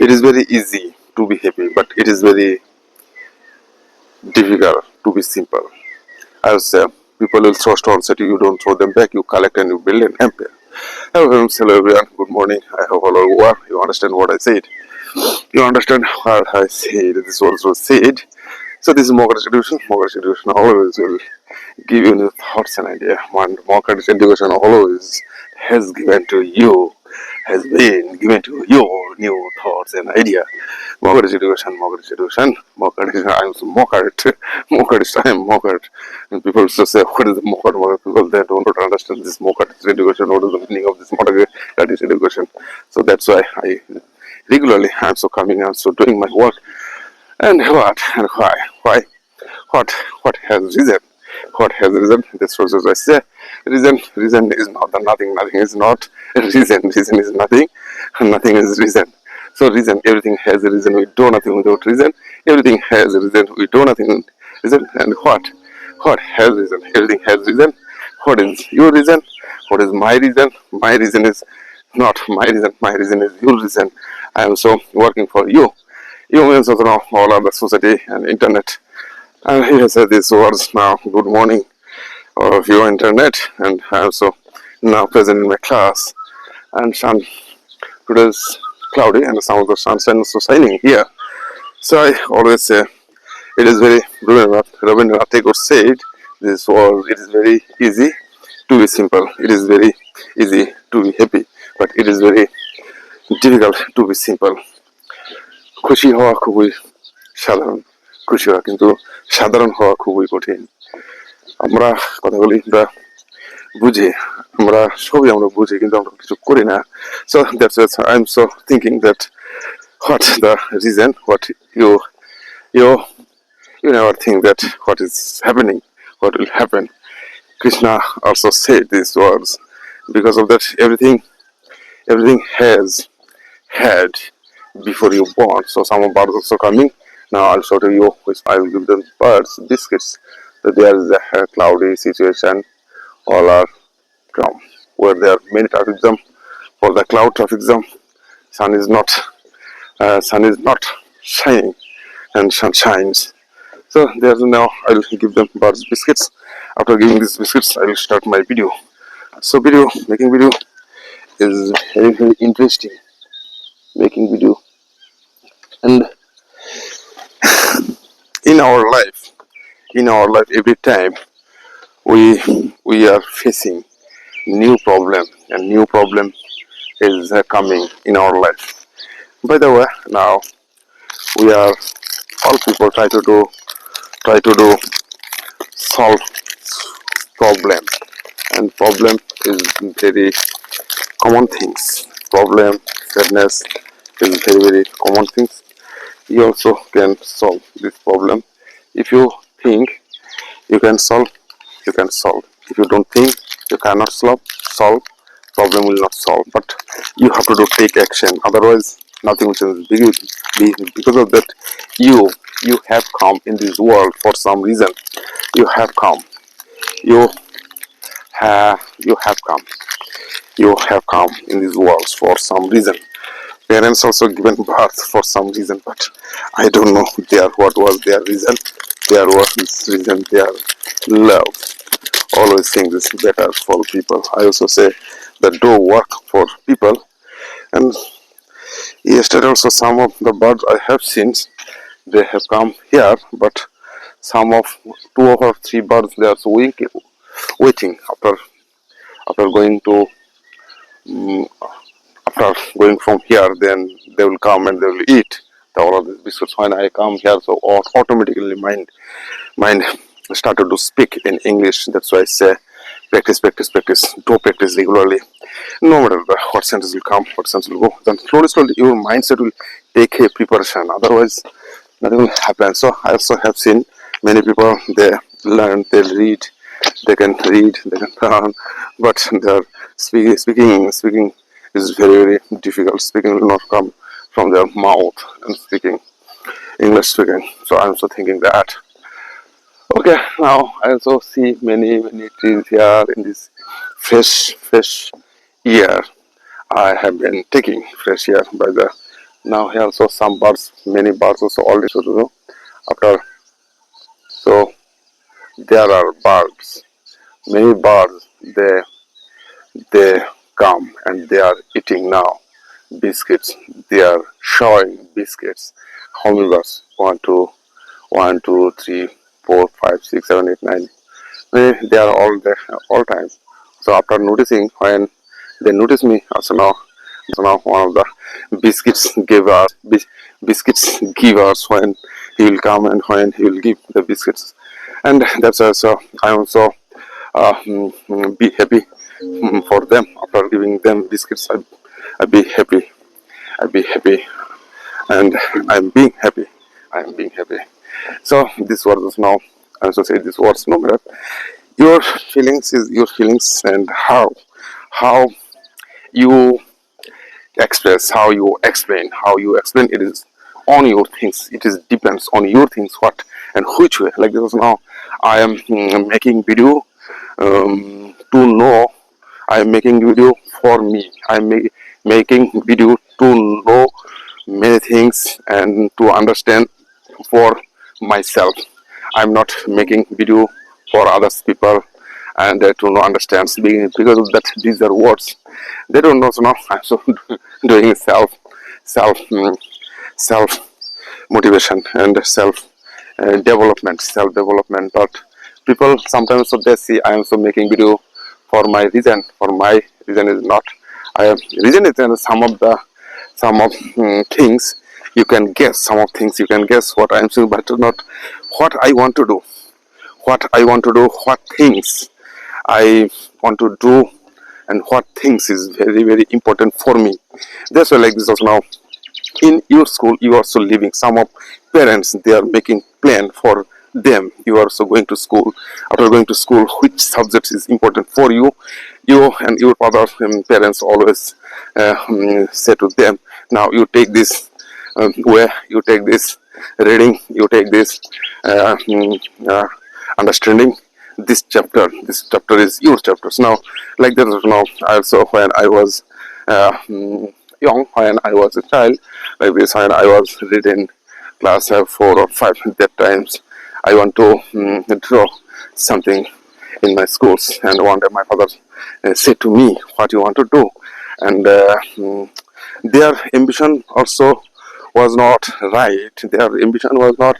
It is very easy to be happy, but it is very difficult to be simple. As people will throw stones at you, you don't throw them back, you collect and you build an empire. Hello, friends, hello everyone, good morning. I hope all are well. You understand what I said. You understand what I said. This also said. So this is Mogadishu Education. Mogadishu Education always will give you new thoughts and idea. And Mogadishu Education always has given to you, has been given to you new thoughts and idea. Mogadishu Education, Mogadishu Education, Mogadishu. I am so Mogadishu, Mogadishu. I am Mogadishu. And people used to say, what is the Mogadishu? People they don't understand this Mogadishu Education. What is the meaning of this Mogadishu Education? So that's why I regularly I'm so coming and so doing my work. And what and why what has reason, what has reason? This was as I say, reason is not the nothing, nothing is not reason is nothing, nothing is reason. So reason, everything has a reason. We do nothing without reason. Everything has a reason. We do nothing without reason. And what has reason? Everything has reason. What is your reason? What is my reason? My reason is not my reason. My reason is your reason. I am so working for you. You means also now all of the society and internet. And here said these words now. Good morning of your internet, and I am also now present in my class. And sun today is cloudy, and some of the sunshine is so shining here. So I always say it is very Rabindranath Tagore said this was it is very easy to be simple. It is very easy to be happy, but it is very difficult to be simple. খুশি হওয়া খুবই সাধারণ, খুশি হওয়া কিন্তু সাধারণ হওয়া খুবই কঠিন। আমরা কথাগুলি আমরা বুঝি, আমরা সবই আমরা বুঝি, কিন্তু আমরা কিছু করি না। So that's what I'm so thinking that what the reason, what you you never think that what is happening, what will happen. Krishna also said these words. Because of that, everything has had before you born. So some of birds also coming. Now I'll show to you which I will give them birds biscuits. So there is a cloudy situation. All are from where there are many traffic jam. For the cloud traffic jam, sun is not shining, and sun shines. So there's now I'll give them birds biscuits. After giving these biscuits, I will start my video. So making video is very interesting. Making video, and in our life, every time we are facing new problem, and new problem is coming in our life. By the way, now we are all people try to do solve problem, and problem is very common things. Problem, sadness is very common things. You also can solve this problem. If you think you can solve, you can solve. If you don't think you cannot solve, problem will not solve. But you have to take action. Otherwise, nothing will change. Because of that, you have come in this world for some reason. You have come. You have come. You have come in this world for some reason. Parents also given birth for some reason, but I don't know what was their reason. Their was reason, their love. Always think this is better for people. I also say that do work for people. And yesterday also some of the birds I have seen, they have come here, but some of two or three birds they are so waiting after going to after going from here, then they will come and they will eat all of these biscuits. When I come here, so automatically mind started to speak in English. That's why I say practice. Do practice regularly. No matter what sentence will come, what sentence will go, then slowly your mindset will take a preparation. Otherwise, nothing will happen. So I also have seen many people they learn, they read, they can learn, but their speaking is very difficult. Speaking will not come from their mouth, and speaking English speaking. So I'm also thinking that. Okay, now I also see many trees here in this fresh air. I have been taking fresh air by the Now here also some birds, many birds also already should know. After so there are birds, many birds. They come and they are eating now biscuits. They are showing biscuits. How many birds? 1, 2, 1, 2, 3, 4, 5, 6, 7, 8, 9. They are all there all time. So after noticing, when they notice me, also now one of the biscuits givers, biscuits givers, when he will come and when he will give the biscuits, and that's also I also be happy for them after giving them biscuits. I be happy. I be happy, and I'm being happy. I'm being happy. So this was now. I also say this was no matter your feelings is your feelings, and how you express, how you explain, it is on your things. It is depends on your things, what and which way. Like this now, I am making video to know. I am making video for me. I am making video to know many things and to understand for myself. I'm not making video for others people and to know understand because of that these are words they don't know. So now I'm so doing self motivation and self development. But people sometimes so they see I am so making video for my reason. For my reason is not. I am reason is some of things you can guess. Some of things you can guess what I am saying, but not what I want to do. What things I want to do, and what things is very very important for me. That's why like this also now in your school you are also living. Some of parents they are making plan for them. You are also going to school. After going to school, which subject is important for you? You and your father and parents always say to them, now you take this where you take this reading, you take this understanding this chapter is your chapters. Now like that now I also when I was young, when I was a child, like this when I was reading class 4 or 5 at that times I want to draw something in my schools, and one day my father said to me, what you want to do? And their ambition also was not right. Their ambition was not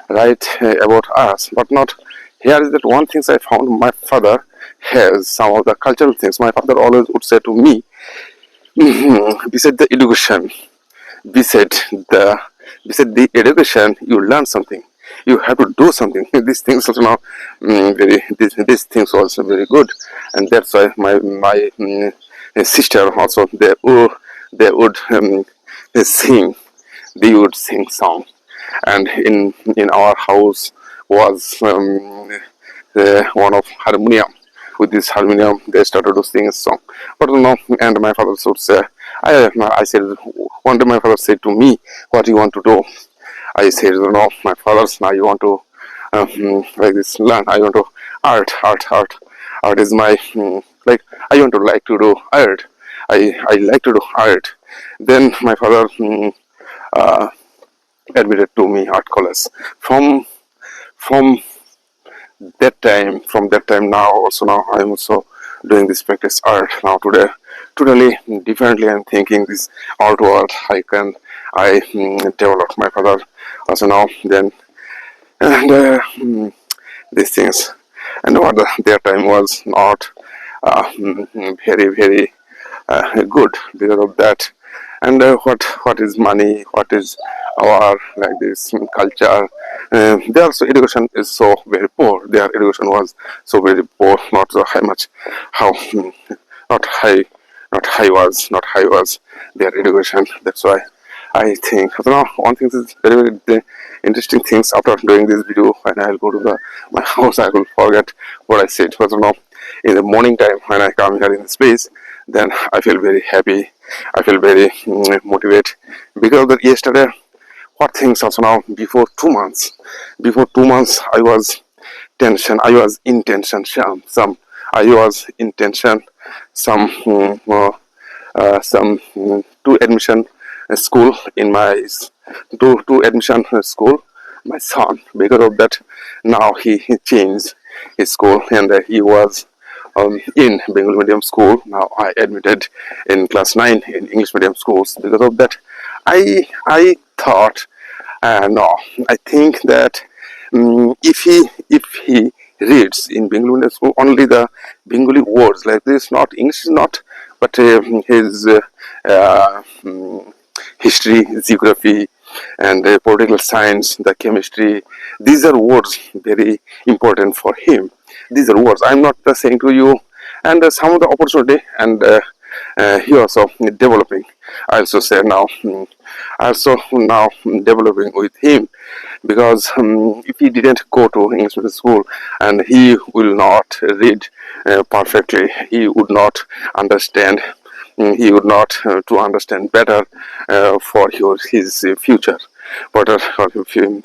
right about us, but not. Here is that one thing I found. My father has some of the cultural things. My father always would say to me, beside the education, beside the beside the education, you learn something. You have to do something. These things also now these things also very good, and that's why my sister also they would sing. They would sing song, and in our house was one of harmonium. With this harmonium they started to sing a song, but no. And my father would say, I said one day my father said to me, what do you want to do? I said, no, my father's now you want to like this learn. I want to art is my like I want to like to do art. I like to do art. Then my father uh, admitted to me art college. From from from that time now also now I'm also doing this practice art now today. Totally differently I'm thinking this art world. I developed my father also now then, and these things. And what their time was not very very good because of that. And what is money, what is our like this culture. Their also education is so very poor. Their education was so very poor, not so high much how not high not high was their education. That's why I think I don't know, one thing is very very interesting things. After doing this video, when I'll go to my house, I will forget what I said. But now in the morning time when I come here in the space, then I feel very happy. I feel very motivated because that yesterday what things also now before 2 months I was tension. I was in tension. Some I was in tension. Some to admission school in my to admission school my son. Because of that, now he changed his school, and he was in Bengali medium school. Now I admitted in class 9 in English medium schools. Because of that, I thought, no, I think that if he reads in Bengali medium school only the Bengali words like this, not English, is not, but his history, geography, and political science, the chemistry. These are words very important for him. These are words. I'm not saying to you, and some of the opportunity, and he also developing. I also say now, also now developing with him, because if he didn't go to English medium school and he will not read perfectly, he would not understand, he would not to understand better for his future, better for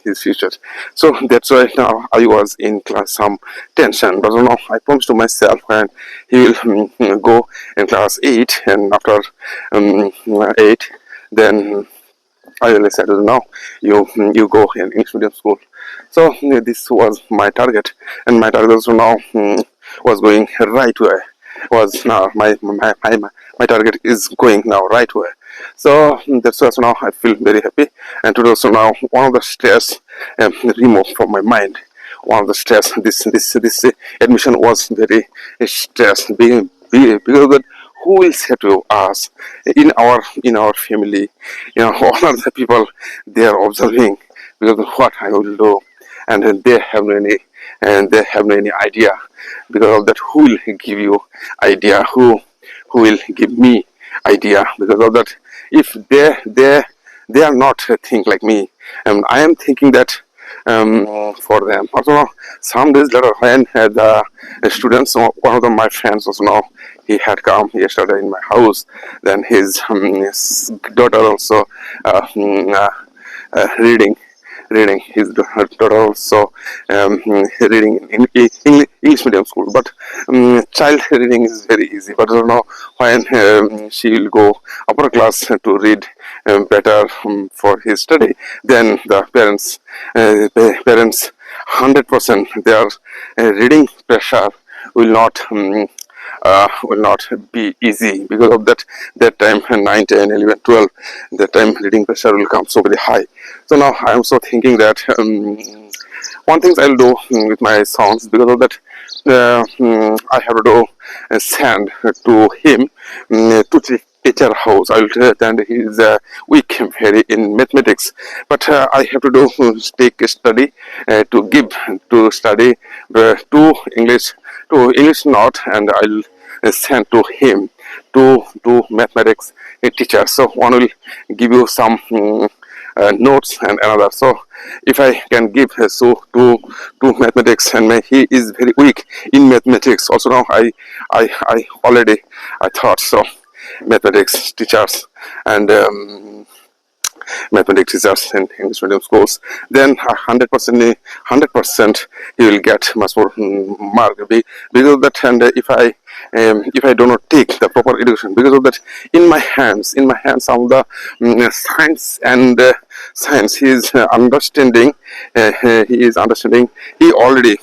his future. So that's why now I was in class some tension, but now I promised to myself when he will go in class 8, and after 8, then I really said, no, you go in English medium school. So this was my target, and my target also now was going right way. Was now my target is going now right way. So that's why now I feel very happy, and today also now one of the stress removed from my mind. One of the stress, this admission was very stress, because of that, who will say to us in our family, all of the people, they are observing because of what I will do, and then they have no any idea. Because of that, who will give you idea, who will give me idea? Because of that, if they are not think like me, and I am thinking that for them. Also, some days later, when the students, one of my friends also now, he had come yesterday in my house. Then his daughter also reading. His daughter also reading in English medium school. But child reading is very easy. But I don't know when she will go upper class to read better for his study. Then the parents 100% their reading pressure will not be easy. Because of that time 9, 10, 11, 12, that time reading pressure will come so very high. So now I am so thinking that one thing I'll do with my sons. Because of that, I have to do send to him to teacher house. I will tell that he is weak very in mathematics, but I have to do take a study to give to study to English not, and I'll send to him to mathematics teacher. So one will give you some notes and another. So if I can give so to mathematics, and he is very weak in mathematics. Also now I already I thought so mathematics teachers and mathematics teachers in English medium schools, then 100% he will get much more mark. Because of that, and if I do not take the proper education, because of that, in my hands some of the science and science he is understanding. He already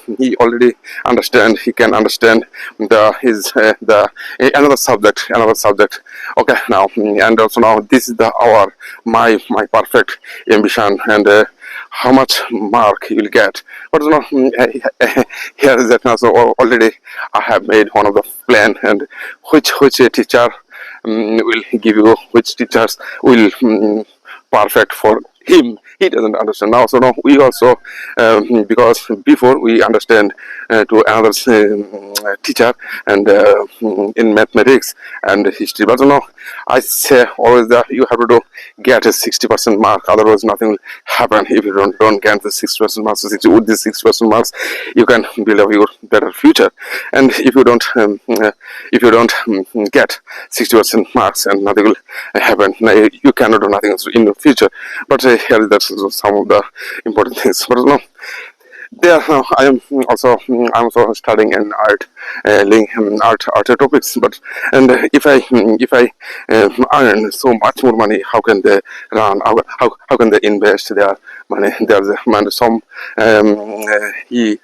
understand. He can understand the another subject. Okay, now, and also now this is my perfect ambition, and how much mark you will get. But you know, here is that now. So already I have made one of the plan, and which teacher will give you, which teachers will perfect for him. He doesn't understand now. So now we also, because before we understand to another teacher, and in mathematics and history. But now I say always that you have to get a 60% mark, otherwise nothing will happen. If you don't get the 60% marks, with these 60% marks you can build up your better future. And if you don't get 60% marks, and nothing will happen, you cannot do nothing in the future. But here that's some of the important things. But no, there I'm also studying in art. learning art topics. But and if I earn so much more money, how can they run? How can they invest their money? There's a man some he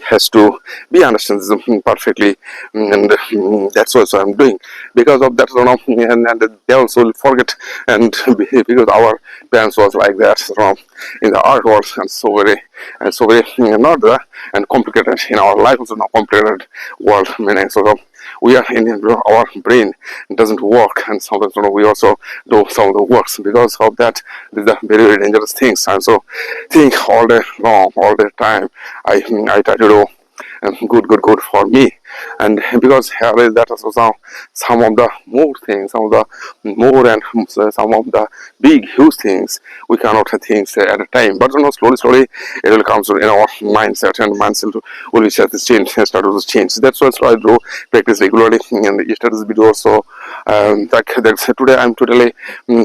has to be understands perfectly, and that's what I'm doing. Because of that, and they also will forget, and because our parents was like that in the art world, and so very not the and complicated in our life also not complicated world. Meaning so we are in our brain doesn't work, and sometimes we also do some of the works because of that. These are very very dangerous things, and so think all day long, all the time. I try to do good for me, and because here is that also some of the more things, some of the more and some of the big huge things we cannot think at a time, but slowly it will come in our mindset, and mindset will start to change, start to change. That's what I do practice regularly, and yesterday's video also that's today I'm totally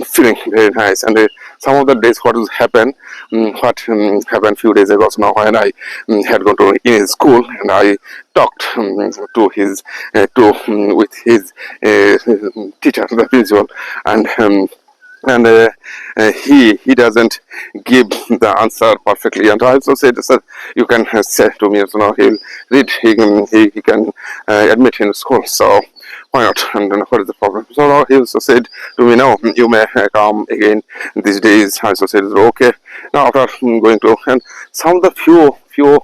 feeling very nice, and some of the days what has happened, what happened few days ago. So now when I had gone to in his school, and I talked to his with his teacher, the principal, and he doesn't give the answer perfectly. And I also said, sir, you can say to me, so now he'll read, he can admit in school, so why not? And then what is the problem? So now he also said to me, no, you may come again these days. I also said, okay. Now after going to, and some of the few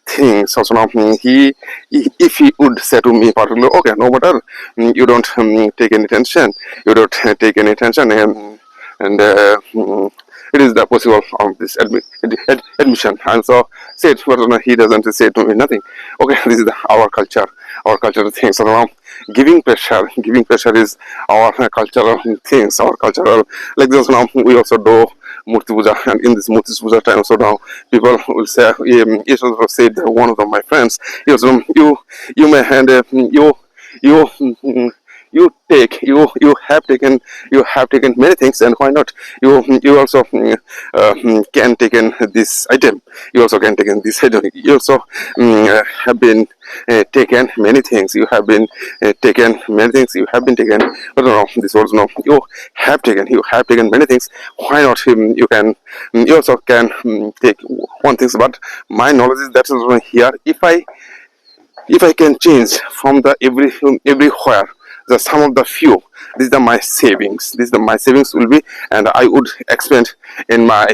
things also now if he would say to me particularly, okay, no matter, you don't take any tension, you don't take any tension, and it is the possible of this admission. And so said, but he doesn't say to me nothing. Okay, this is our cultural things. So now giving pressure is our cultural things, our cultural, like this. Now we also do Murti Puja, and in this Murti Puja time, so now people will say, he also said, one of my friends, he also, you may hand you you have taken many things, and why not, you also can take in this item, you also can take in this item, you also have been taken many things, you have been taken many things, you have been taken, but no, this was no, you have taken many things, why not, you can, you also can take one thing. But my knowledge is that is here, if I can change from the everywhere the sum of the few, these are my savings. My savings will be, and I would expend in my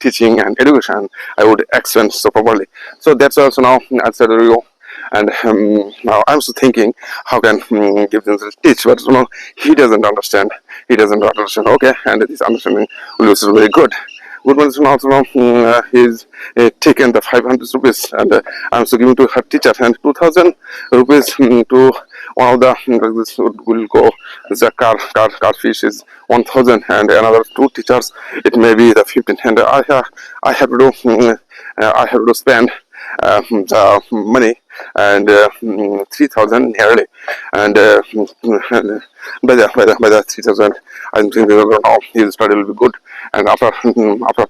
teaching and education. I would expend so properly. So that's also now answer you. And now I'm also thinking how can give them the teach, but he doesn't understand. Okay, and this understanding will be very good. Good one is also now he's taken the 500 rupees, and I'm also giving to her teacher, and 2,000 rupees to one of the this will go, the car fish is 1,000, and another two teachers it may be the 15, and I have to do I have to spend the money, and 3,000 nearly, and by the 3,000 I'm thinking now his study will be good, and after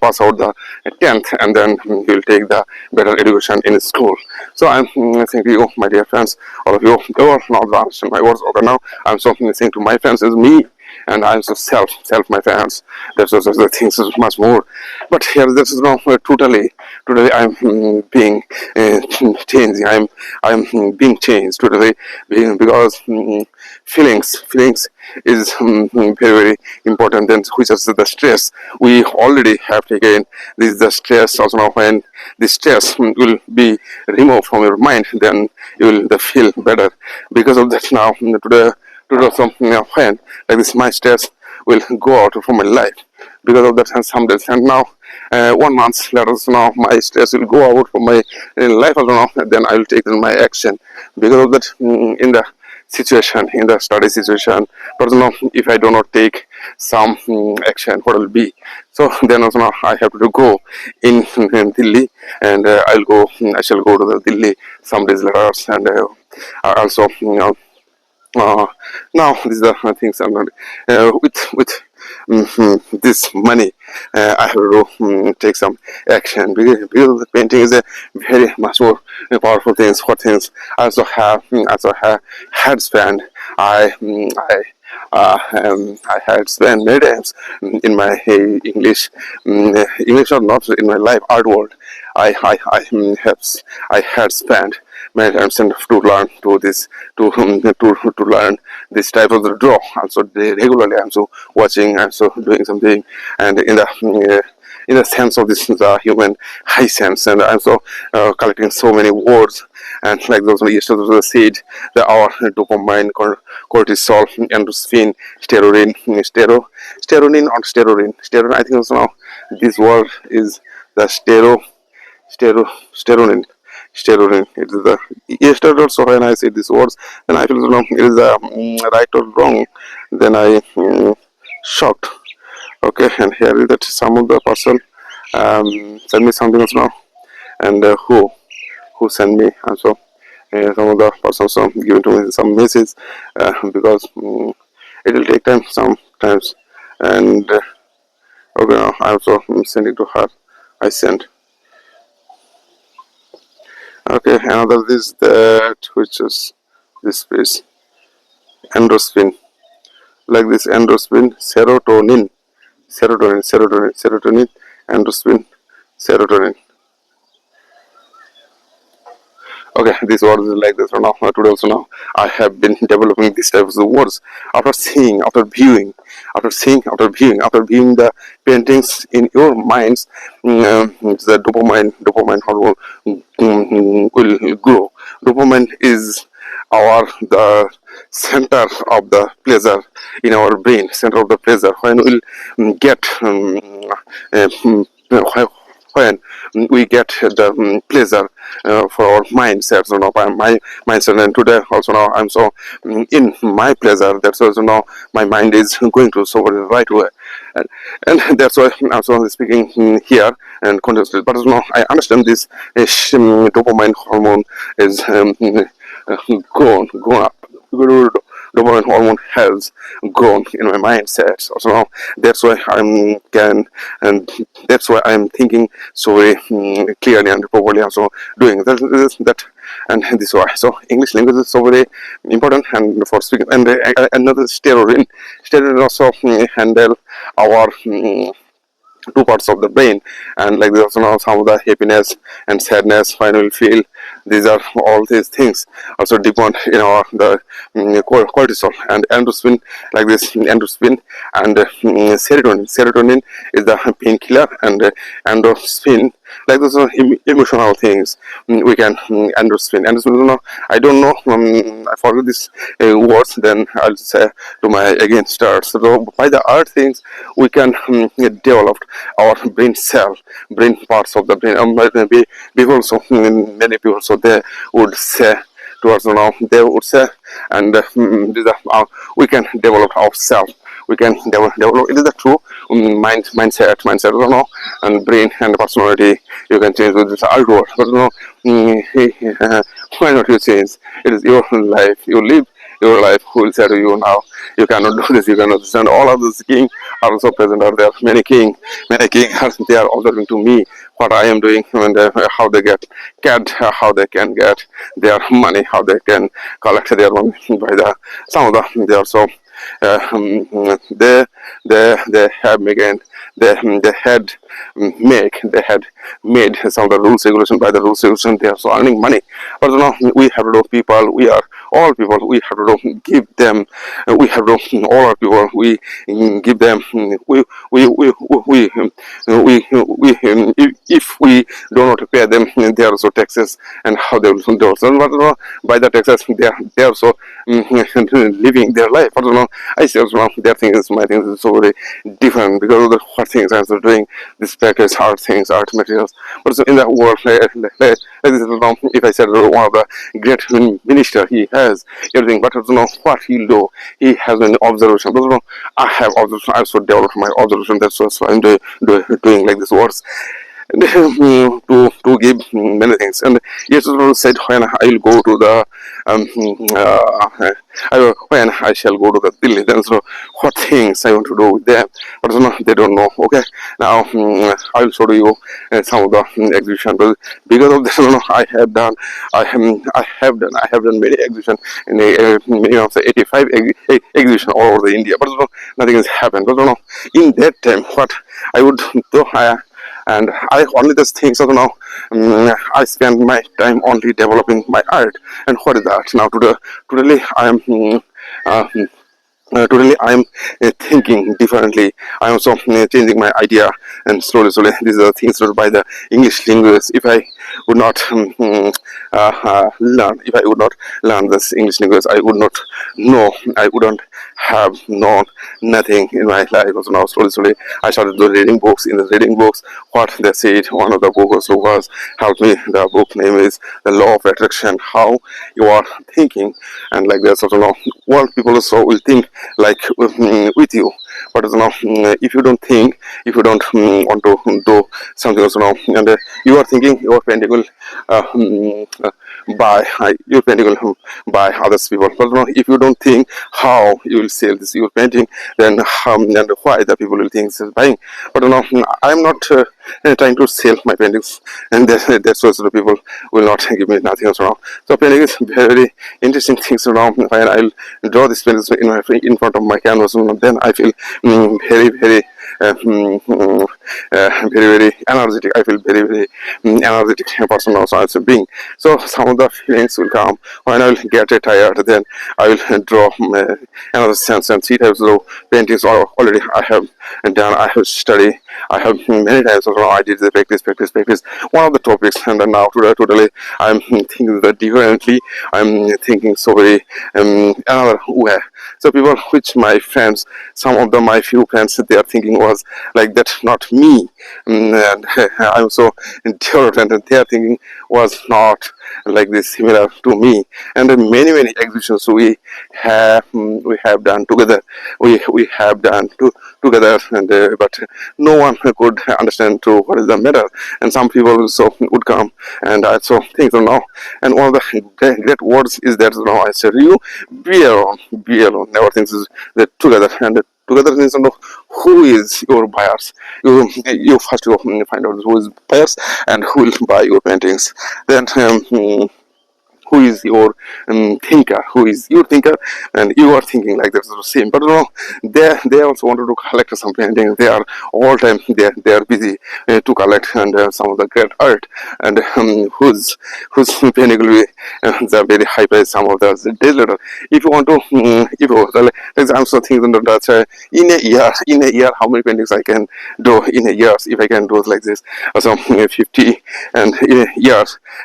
pass out the 10th, and then he will take the better education in his school. So I'm thinking you, my dear friends, all of you are not understand my words. Okay, now I'm something saying to my friends is me, and I'm so self my fans. That's also the things is much more. But here this is not totally I'm being changed. I'm being changed totally, because feelings is very important, and which is the stress we already have taken. This is the stress also. Now when the stress will be removed from your mind, then you will feel better. Because of that, now today something when like this, my stress will go out from my life because of that. And some days, and now 1 month later, so now my stress will go out from my life alone. Then I will take my action because of that. In the situation, in the study situation, but now if I do not take some action, what will be? So then also now I have to go in Delhi, and I shall go to the Delhi some days later, and also now these are things I'm not with this money, I have to take some action, because the painting is a very much more powerful things for things. I also have had spent I had spent many times in my English or not in my life art world. I had spent many times and to learn to learn this type of the draw. Also, regularly I'm so watching, I'm so doing something, and in the sense of this the human high sense, and I'm so collecting so many words, and like those yesterday said, our dopamine, cortisol, endorphin, steroid, steronin or steroid. I think also now this word is the stero steronin. Steroid. It is the yesterday also when I say these words, then I feel it is right or wrong. Then I shocked. Okay, and here is that some of the person send me something else now, and who send me also some of the persons giving to me some message, because it will take time sometimes, and okay, now I also sending to her. I sent. Okay, another is that which is this is endorphin, like this endorphin, serotonin, endorphin, serotonin. Okay, these words is like this. So now today also now I have been developing these types of words after seeing, after viewing the paintings in your minds. The dopamine hormone will grow. Dopamine is our the center of the pleasure in our brain, center of the pleasure when we'll get when we get the pleasure for our mindsets. My mindset, and today also now I'm so in my pleasure. That's also now my mind is going to so the right way, and that's why I'm so speaking here and continuously. But now I understand this dopamine hormone is grown up. Dopamine hormone has grown in my mindset. So now that's why I'm can, and that's why I'm thinking so very clearly and properly. Also doing that, and this why. So English language is so very important and for speaking. And another steroid also handle our two parts of the brain, and like there's also some of the happiness and sadness finally feel. These are all these things also depend in our the cortisol and endorphin, like this endorphin and serotonin is the painkiller, and endorphin like those are emotional things. We can endorphin, I don't know, I forget this words, then I'll say to my again start. So by the art things we can develop our brain parts of the brain. Maybe people, so many people, so they would say towards now, they would say, and we can develop ourselves. We can develop. It is the true mindset, and brain and personality. You can change with this artwork, but why not you change? It is your life. You live your life. Who will say to you now? You cannot do this. You cannot understand. All of these king are also present. Are there many king are they are observing to me what I am doing, and how they get how they can get their money, how they can collect their money by the some of the they also they have again they had made some of the rules regulation. By the rules regulation they are so earning money, but we have to people, we are all people, we have to give them, we have to all our people, we give them, if we do not pay them, they are also taxes, and how they will do so. But by the taxes they are also living their life. But I say their things, my things is so very different, because of the what things I'm so doing this package art things, art materials. But so in that world, if I said one of the great minister, he has everything, but what he'll do, he has an observation. But I have observation, I also developed my observation. That's what I'm doing like this words. and to give many things. And yes, also said when I will go to the when I shall go to the Delhi, then so what things I want to do with them, but they don't know. Okay, now I will show you some of the exhibition. But because of this, I have done many exhibition in many of the 85 exhibition all over the India, but nothing has happened. But in that time, what I would do, and I only these things. So now I spend my time only developing my art. And what is that? Now today I am. Totally, I am thinking differently. I am also changing my idea, and slowly, these are the things taught by the English linguists. If I would not if I would not learn this English linguist, I would not know. I wouldn't have known nothing in my life. So now, slowly, I started the reading books. In the reading books, what they said, one of the books was helped me. The book name is The Law of Attraction. How you are thinking, and like that. So now, what people also will think like with you, but if you don't think, if you don't want to do something else now, and you are thinking your painting will buy your painting will buy others people, but if you don't think how you will sell this your painting, then and why the people will think is buying. But I am not trying to sell my paintings, and that's why the people will not give me nothing else wrong. So painting is very interesting things around. When I'll draw this painting in front of my canvas, then I feel very very energetic. I feel very energetic person also as a being. So some of the feelings will come when I will get tired. Then I will draw another sense and see types of paintings already I have done. I have studied. I have many times. So I did the practice. One of the topics, and then now totally I'm thinking that differently. I'm thinking so very another way. So people, which my friends, some of them, my few friends, they are thinking was like that, not me. And I'm so different, and they are thinking was not like this, similar to me. And many exhibitions we have done together. We have done together, and but no one could understand to what is the matter. And some people also would come, and I so think so now. And one of the great words is that I said you be alone. Never things is that together, and together means who is your buyers. You first find out who is buyers and who will buy your paintings. Then who is your thinker, who is your thinker, and you are thinking like that's the same. But they also wanted to collect some paintings. They are all time they are busy to collect and some of the great art, and whose painting will be the very high price. Some of the days later, if you want to if you I'm so thinking that in a year how many paintings I can do in a year if I can do it like this. So 50, and in a year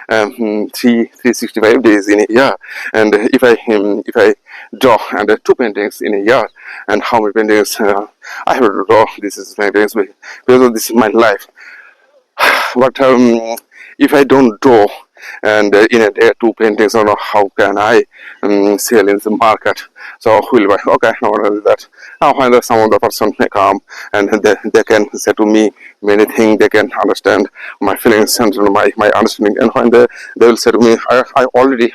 365 days in a year. And if I draw and two paintings in a year, and how many paintings I have to draw, this is my paintings because this is my life. But if I don't draw and in a day two paintings, I don't know how can I sell in the market. So who will buy? Okay, now what is that? Now when some of the person may come and they can say to me many things, they can understand my feelings and my understanding. And when they will say to me, I already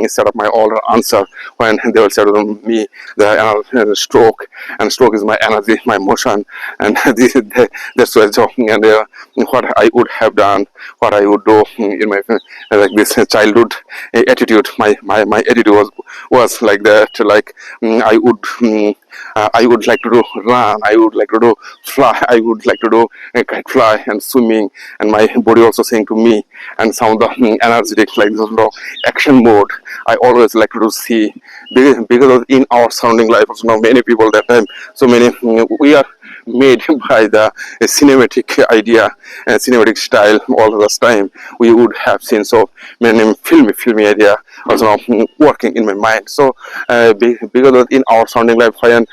set up my order answer. When they will say to me the stroke, and stroke is my energy, my motion, and that's why so, and what I would have done, what I would do in my like this childhood attitude. My attitude was like that, like I would like to do run, I would like to do fly, I would like to do kite fly and swimming, and my body also saying to me, and some of the energetic like this action mode. I always like to do see because in our surrounding life also now many people that time, so many we are made by the cinematic idea and cinematic style. All this time we would have seen so many filmy idea also now working in my mind. So because in our surrounding life when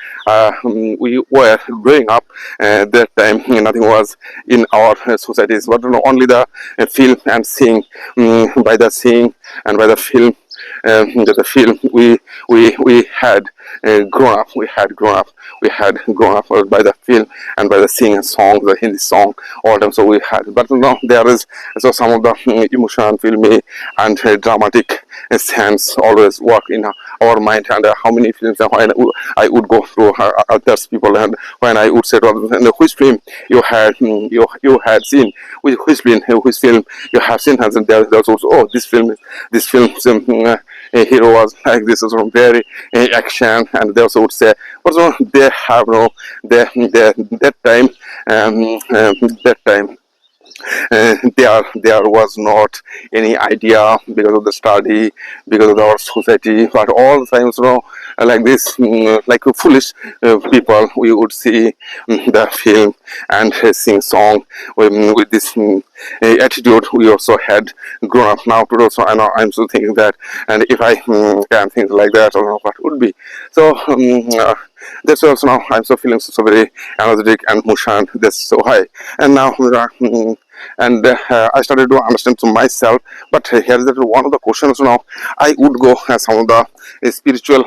we were growing up, that time nothing was in our societies but only the film and seeing, by the seeing and by the film, the film we had grown up. We had grown up by the film and by the singing song, the Hindi song, all time. So we had, but now there is so some of the emotion, filmy, and dramatic sense always work in our mind. And how many films when I would go through others people, and when I would say, and which film you had you had seen, which film you have seen, and there's also, oh, this film a hero was like this is very action, and they also would say, but so they have no that time, that time there was not any idea because of the study, because of our society, but all the times, like this, like foolish people, we would see the film and sing song with this attitude we also had grown up now today. So I know I'm still thinking that, and if I can think like that, I don't know what would be. So that's also now I'm so feeling so very energetic and motion. That's so high, and now and I started to understand to myself. But here's the one of the questions now. I would go some of the spiritual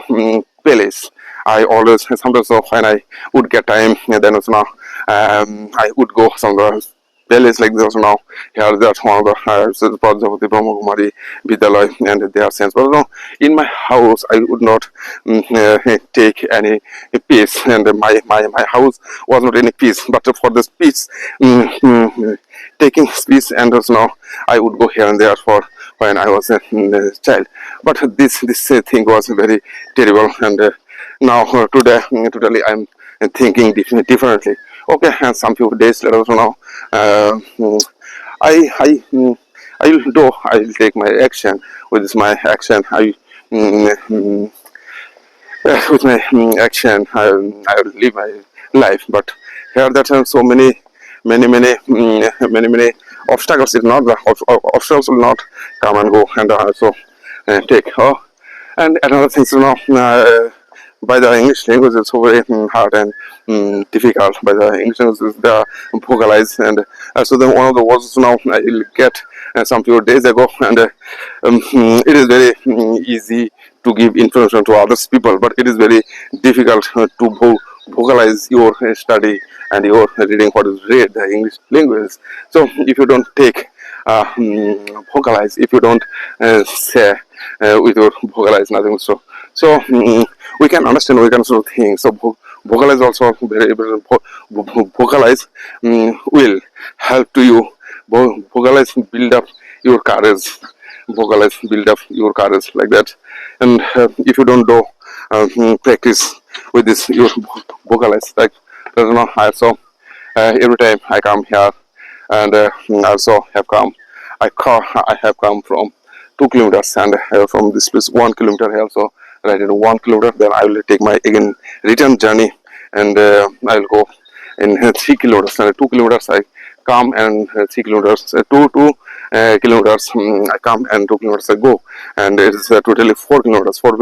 place. I always sometimes when I would get time, then also now I would go some of the place like this now. Here there's one of the Prajapati Brahma Kumari Vidyalaya, and they are sense. But no, in my house I would not take any peace, and my house was not any peace. But for this peace, taking peace, and also now I would go here and there for when I was a child. But this thing was very terrible, and now totally I'm thinking differently. Okay, and some few days later, so now I I I will do. I will take my action. With this my action, with my action, I will live my life. But here that are so many obstacles. Is not the obstacles will not come and go, and also take. Oh, and another thing, by the English language, it's so very hard and difficult. By the English language, they are vocalized, and so then one of the words now I will get some few days ago, and it is very easy to give information to others people, but it is very difficult to vocalize your study and your reading what is read the English language. So if you don't take vocalize, if you don't say with your vocalize nothing, so we can understand, we can sort of think. So vocalize also very important. Vocalize will help to you. Vocalize build up your courage. Vocalize build up your courage like that. And if you don't do practice with this your vocalize, like I don't know. So every time I come here, and also have come, I have come from 2 kilometers, and from this place 1 kilometer here. So right in 1 kilometer, then I will take my again return journey, and I will go in 3 kilometers, and 2 kilometers I come, and 3 kilometers, two kilometers I come, and 2 kilometers I go, and it is totally 4 kilometers, 4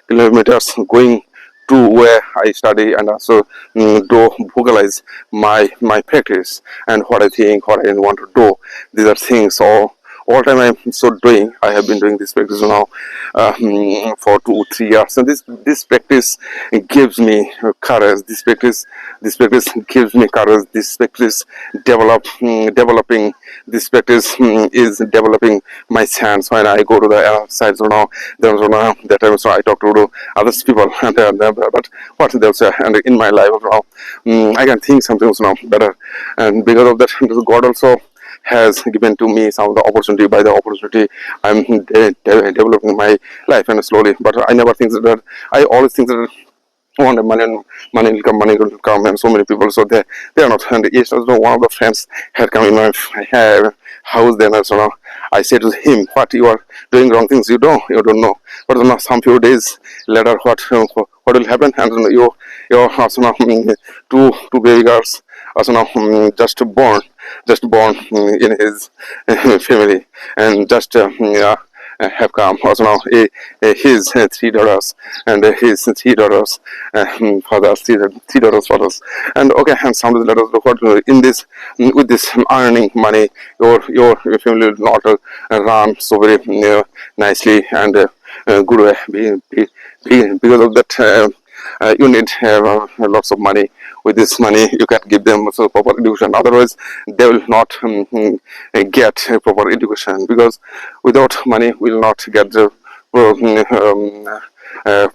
kilometers going to where I study, and also do vocalize my practice and what I think, what I want to do. These are things all time I'm so doing. I have been doing this practice now for 2-3 years, and this practice gives me courage. This practice gives me courage. This practice developing. This practice is developing my chance when I go to the outside. So now that time, so I talk to other people, and but what they'll say, and in my life now, I can think something now better, and because of that, God also has given to me some of the opportunity. By the opportunity, I'm developing my life, and slowly. But I never think that. I always think that want money will come, and so many people. So they are not. And yesterday, one of the friends had come in my house. Then also now I said to him, "What you are doing wrong things? You don't know." But now some few days later, what will happen? And your also now two baby girls also now just born in his family, and just have come also now his 3 daughters, and his 3 daughters fathers, three daughters fathers. And okay, and some let us look what in this with this earning money, your family will not run so very nicely and good way because of that you need lots of money. With this money you can give them so proper education, otherwise they will not get a proper education, because without money we will not get the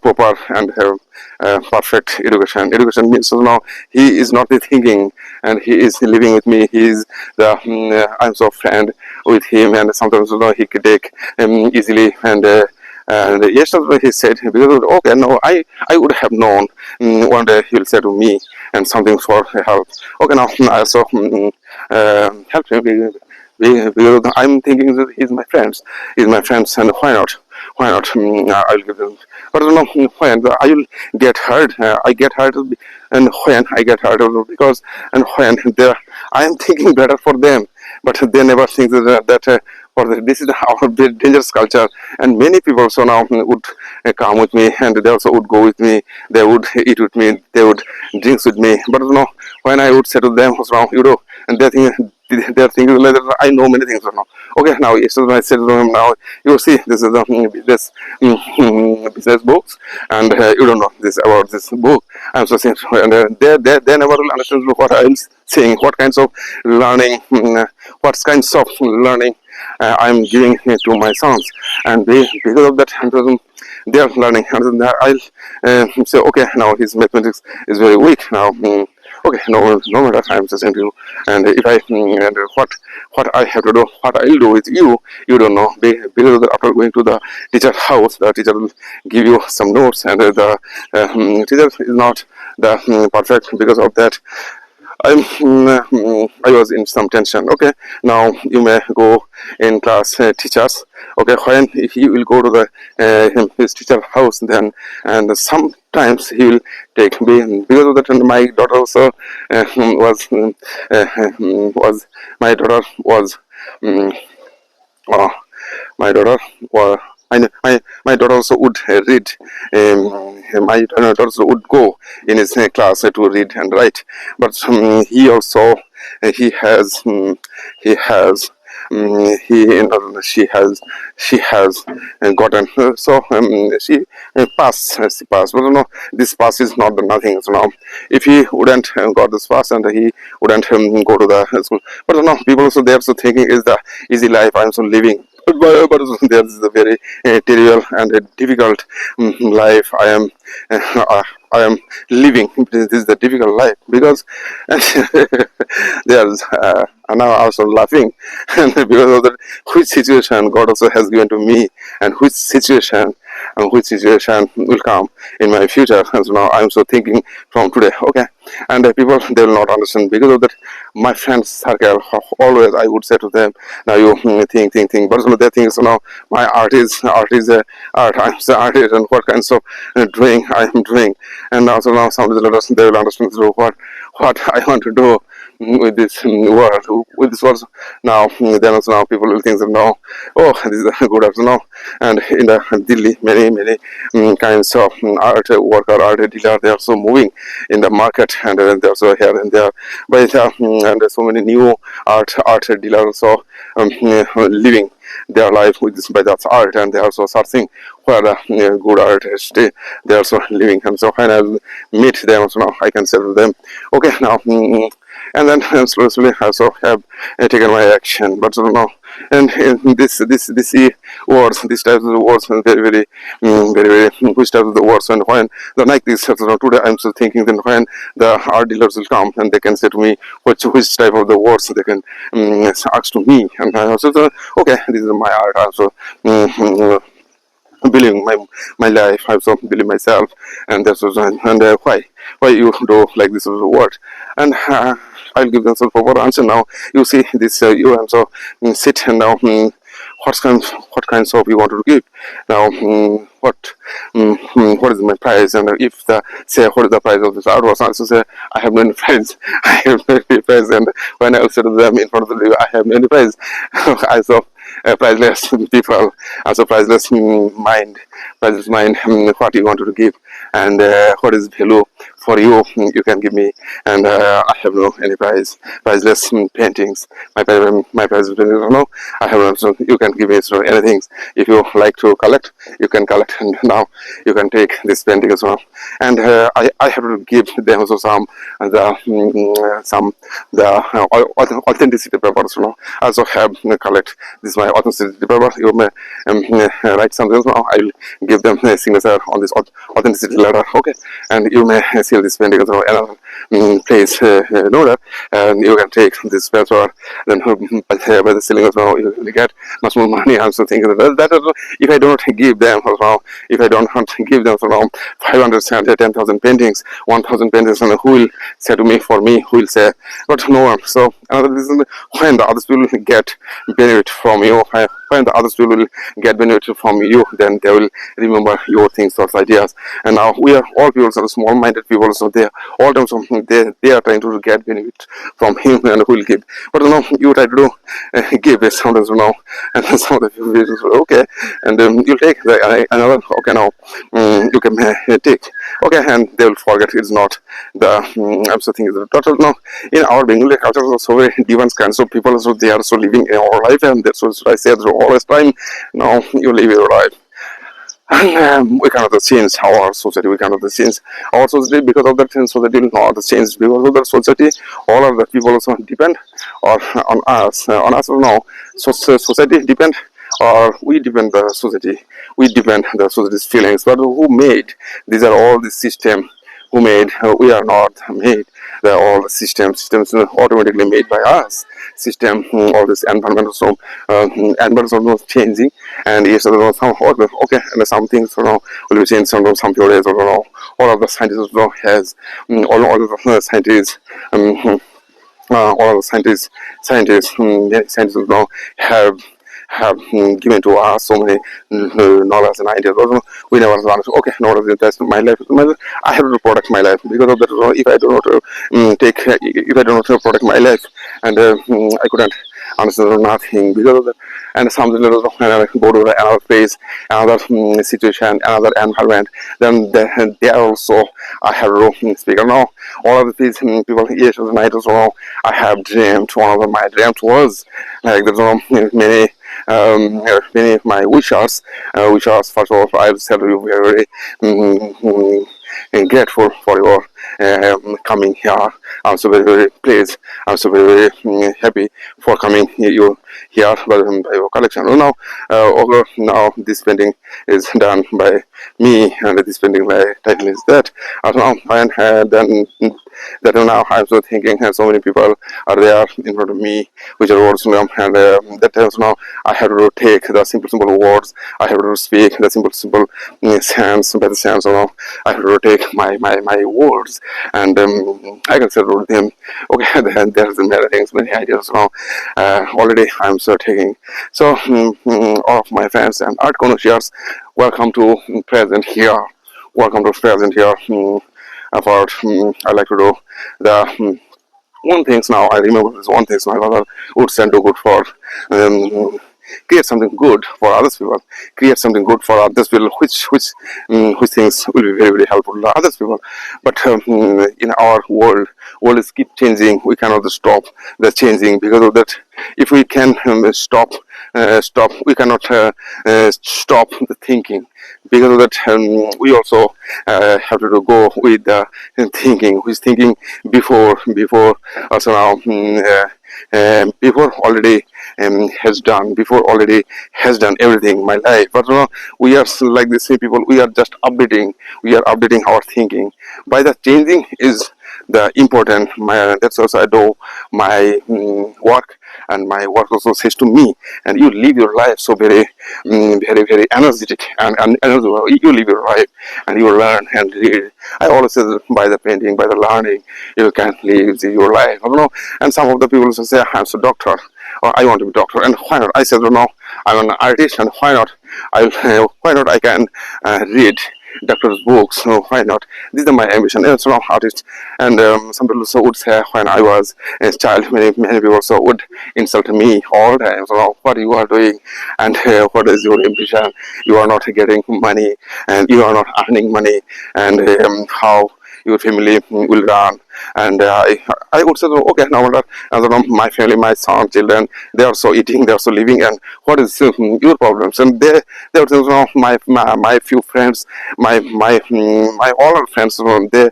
proper and perfect education. Education means, so now he is not the thinking, and he is living with me. He is the I'm so friend with him, and sometimes he could take easily. And yesterday he said, because okay, no, I would have known. One day he will say to me and something for help. Okay, now I also help him. Because I'm thinking that he's my friends, and why not? Why not? I'll give them. But no, when I will get hurt, I get hurt, and when I get hurt, because and when I am thinking better for them, but they never think that for this is our dangerous culture, and many people so now would come with me, and they also would go with me. They would eat with me. They would drink with me. But when I would say to them, what's wrong, and they think. They're thinking like that. I know many things now. Okay, now yesterday I said to them, now you see this is the business books, and you don't know this about this book. I'm so saying, and they never will understand what I'm saying, what kinds of learning, what kinds of learning I'm giving to my sons, and because of that, they are learning, and I'll say, okay, now his mathematics is very weak now. Okay, no matter. I'm just saying to you, and if I and what I have to do, what I'll do with you, you don't know. Because after going to the teacher house, the teacher will give you some notes, and the teacher is not the perfect. Because of that, I was in some tension. Okay, now you may go in class, teachers. Okay, when he will go to the his teacher house, then and sometimes he will take me, because of that. And my daughter also was my daughter was. Um, uh, my daughter was my daughter also would read. My daughter also would go in his class to read and write, but he also he has he has she has gotten so she passed, but this pass is not the nothing. So now if he wouldn't got this pass, and he wouldn't go to the school, but people also, they are so thinking is the easy life I'm so living. But there is a very terrible and difficult life I am living. This is the difficult life, because there's and now also laughing and because of that, which situation God also has given to me, and which situation will come in my future. And so now I'm so thinking from today. Okay, and people, they will not understand, because of that. My friends circle, always I would say to them, now you think, but they think, so now my art is art. I'm the artist, and what kinds of doing I am doing, and also now some visitors, they will understand, so what I want to do with this world, with this world. Now then also now people will think that now, oh, this is a good art now. And in the Delhi, many kinds of art worker, art dealer, they are so moving in the market, and they are so here and there by the, and so many new art dealers also living their life with this by that art, and they are also searching where the good artists they are also living. And so when I meet them, so now I can say to them, okay, now and then slowly also have taken my action. But no, and this words, these types of words, are very which types of the words, and when the like this, so today I'm still thinking, then when the art dealers will come and they can say to me which type of the words they can ask to me, and I also say, okay, this is my art also. Believing my life, I also believe myself, and that's and why you do like this word, and I'll give them some proper answer. Now you see this, you also sit and now what kinds of you want to give now. What is my price, and if the say what is the price of this art, was also say I have many price. I have many price, and when I also to them in front of the I have many price. I saw priceless people, also priceless mind, what you wanted to give, and what is value for you, you can give me, and I have no any priceless paintings. My priceless paintings, no, I have not. So you can give me so anything. If you like to collect, you can collect, and now you can take this painting as well. And I have to give them also some the authenticity papers. I also have collect this my authenticity paper. You may write something. I will give them a signature on this authenticity letter. Okay, and you may seal this painting as well. Another place know that, and you can take this paper. Then by the selling as well, you will get much more money. I'm so thinking that if I don't give them as well, if I don't give them around 500, 10,000 paintings, 1,000 paintings, and who will say to me for me, who will say, but no one. So another reason when the others will get benefit from you, when the others will get benefit from you, then they will remember your things, thoughts, ideas. And now we are all people, so small-minded people, so they all times they are trying to get benefit from him and who will give. But you try to do give it sometimes and some of the people will okay, and you'll take another. Okay, now you can take. Okay, and they will forget it's not the I'm so thinking the total. No, in our Bengali culture are so very different kinds of people, so they are so living in our life, and that's what I say always time. Now you live your life. And we cannot change our society. We cannot change our society because of that. Society will not change because of that society. All of the people also depend or on us. On us now. So society depend or we depend the society. We depend the society's feelings. But who made? These are all the system. Who made? We are not made. They're all systems automatically made by us. System, all this environment, so environment is changing, and yes, some order. Okay, and some things will be changed. Some periods, all of the scientists has all of the scientists. All of the scientists now have given to us so many knowledge and ideas. Also, we never understood. Okay, knowledge is my life. I have to protect my life because of that. If I do not if I do not protect my life, and I couldn't understand nothing because of that. And something when I go to another place, another situation, another environment, then there also I have to speak. Now, all of these people, yes, night also, I have dreamed. One of my dreams was like there's many many of my wishes. First of all, I will tell you very, grateful for your coming here. I'm so very pleased. I'm so very happy for coming you here by your collection. Now, over now this painting is done by me, and this painting my title is that. And then that now I'm so thinking, and so many people are there in front of me, which are words, and that times now I have to take the simple words. I have to speak the simple sounds by the sounds. I have to take my words, and I can say to them, okay, then there's many things, many ideas. Already I'm so taking. So all of my fans and art connoisseurs, welcome to present here. Welcome to present here. About I like to do the one things now. I remember this one things my father would send to good for. Create something good for others people, create something good for others people, which things will be very helpful to others people. But in our world is keep changing. We cannot stop the changing because of that. If we can stop, we cannot stop the thinking. Because of that, we also have to go with the thinking, which thinking before also now before already has done everything in my life. But we are still like the same people. We are just updating. We are updating our thinking. By the changing is the important. That's also I do my work, and my work also says to me, and you live your life so very very energetic, and you live your life and you learn and read. I always say that by the painting, by the learning, you can live your life. And some of the people also say, I'm a doctor, or I want to be a doctor, and why not? I said, no, I'm an artist, and why not? Why not? I can read doctor's books, so why not? This is my ambition. It's not artist. And some people also would say, when I was a child, many people also would insult me all the time. So what you are doing, and what is your ambition? You are not getting money, and you are not earning money, and how your family will run. And I would say, okay, now my family, my son, children, they are so eating, they are so living, and what is your problems? And they would say, my few friends, my all our friends, they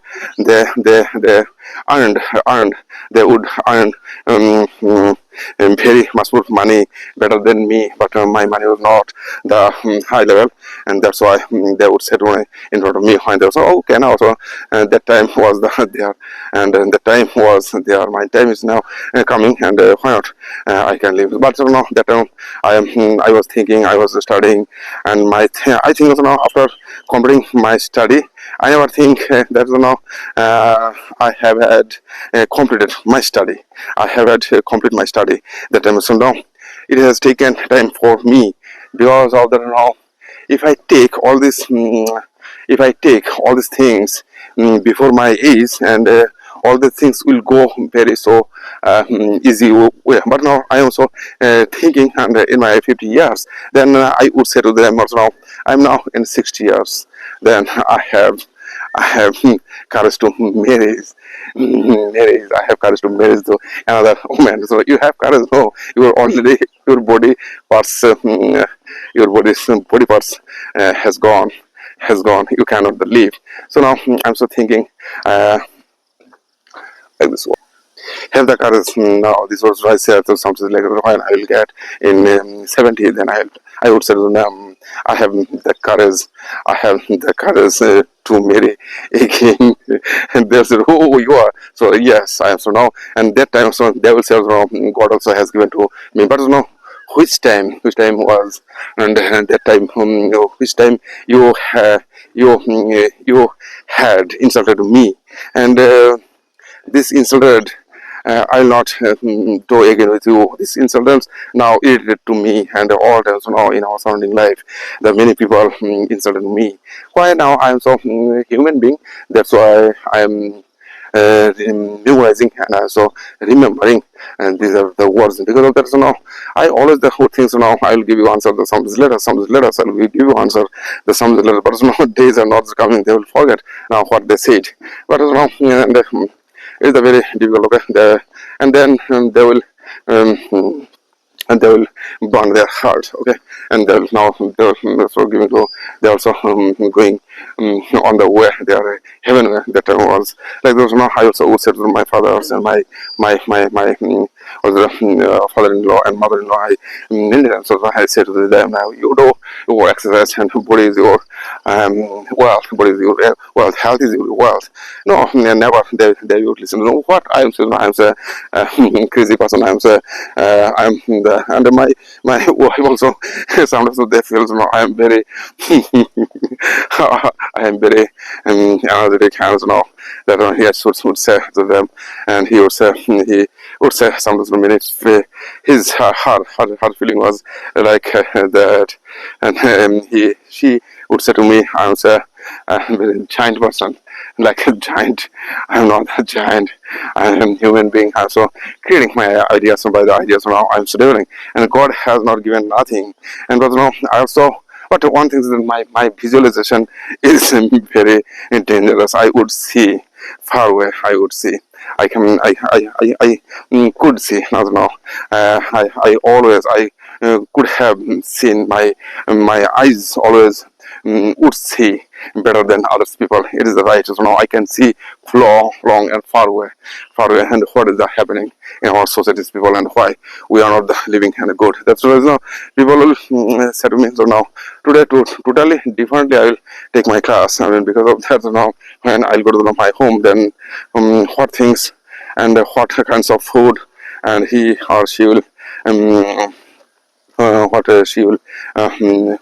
earned earned they would earn very much more money better than me, but my money was not the high level, and that's why they would say to me in front of me when they was, oh, okay, now so that time was there, and the time was there. My time is now coming, and why not? I can live. But that time I was thinking, I was studying, and I think after completing my study, I never think that I have had completed my study. I have had completed my study. That time, so now it has taken time for me because of that. Now, if I take all this, if I take all these things before my age, and all the things will go very so easy way. But now I am also thinking, and in my 50 years, then I would say to them also, now I'm now in 60 years. Then I have courage to marry. I have courage to marry to another woman. So you have courage. No, you are already your body parts, your body parts has gone. Has gone. You cannot leave. So now I'm so thinking like this. Have the courage now. This was right here. So something like when I will get in 70, then I would say I have the courage. I have the courage to marry again. And they say, oh, you are. So yes, I am. So now, and that time, so they will say, God also has given to me. But no, which time was, and that time, which time you had insulted me, and this insulted. I'll not do again with you. This insults now irritated to me, and all times now in our surrounding life, the many people insulted me. Why now I am so human being? That's why I am memorizing and also remembering, and these are the words. Because of that, so now I always the whole things. So now I will give you answer the some letters, I will give you answer the some letters. But so now days are not coming; they will forget now what they said. But so now and it's a very difficult. Okay, and then um, they will burn their heart. Okay, and they'll now they're also giving to they're also going on the way they are heaven that time was like those. Now I also would say to my father and my father-in-law and mother-in-law, I needed them. So I said to them, now you do your exercise, and body is your wealth, body is your wealth, health is your wealth. No, never they would listen. No, what I'm saying, I'm a crazy person. I'm the and my wife also sometimes they feel I'm very I am very energetic hands now that he would say to them, and he would say sometimes for minutes his hard feeling was like that, and she would say to me, I'm a very giant person, like a giant. I'm not a giant. I am a human being. I'm so creating my ideas, and by the ideas now I'm studying, and God has not given nothing. And but now I also. But one thing is that my visualization is very dangerous. I would see far away. I would see. I could see. I don't know. I could have seen my eyes always would see better than other people. It is the right. So now I can see long and far away, and what is happening in our societies, people, and why we are not living and good. That's why now people will say to me, so now today totally differently I will take my class. I mean, because of that, so now when I'll go to my home, then what things and what kinds of food, and he or she will what she will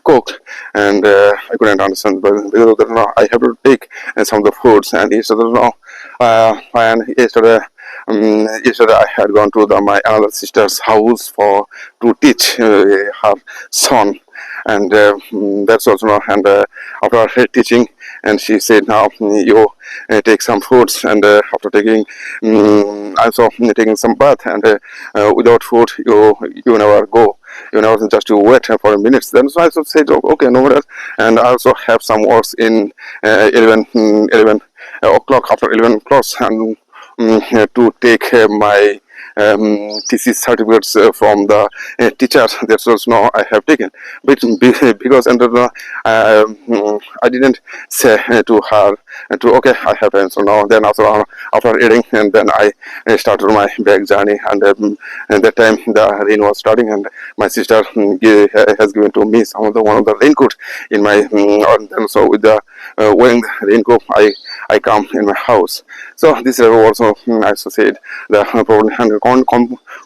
cook, and I couldn't understand, but because of that, I have to take some of the foods. And yesterday, and yesterday I had gone to my other sister's house for to teach her son, and that's also and after her teaching, and she said, now you take some foods, and after taking also taking some bath, and without food you never go, you know, just to wait for a minute. Then so I said, okay, no matter. And I also have some works in 11 o'clock, after 11 o'clock, and to take my thesis certificates from the teacher. That's also now I have taken, but because and I didn't say to her to okay, I have time. So now then after eating, and then I started my back journey, and that time the rain was starting, and my sister has given to me some of the one of the raincoat in my and then so with the wearing the raincoat I come in my house. So this is also I said the probably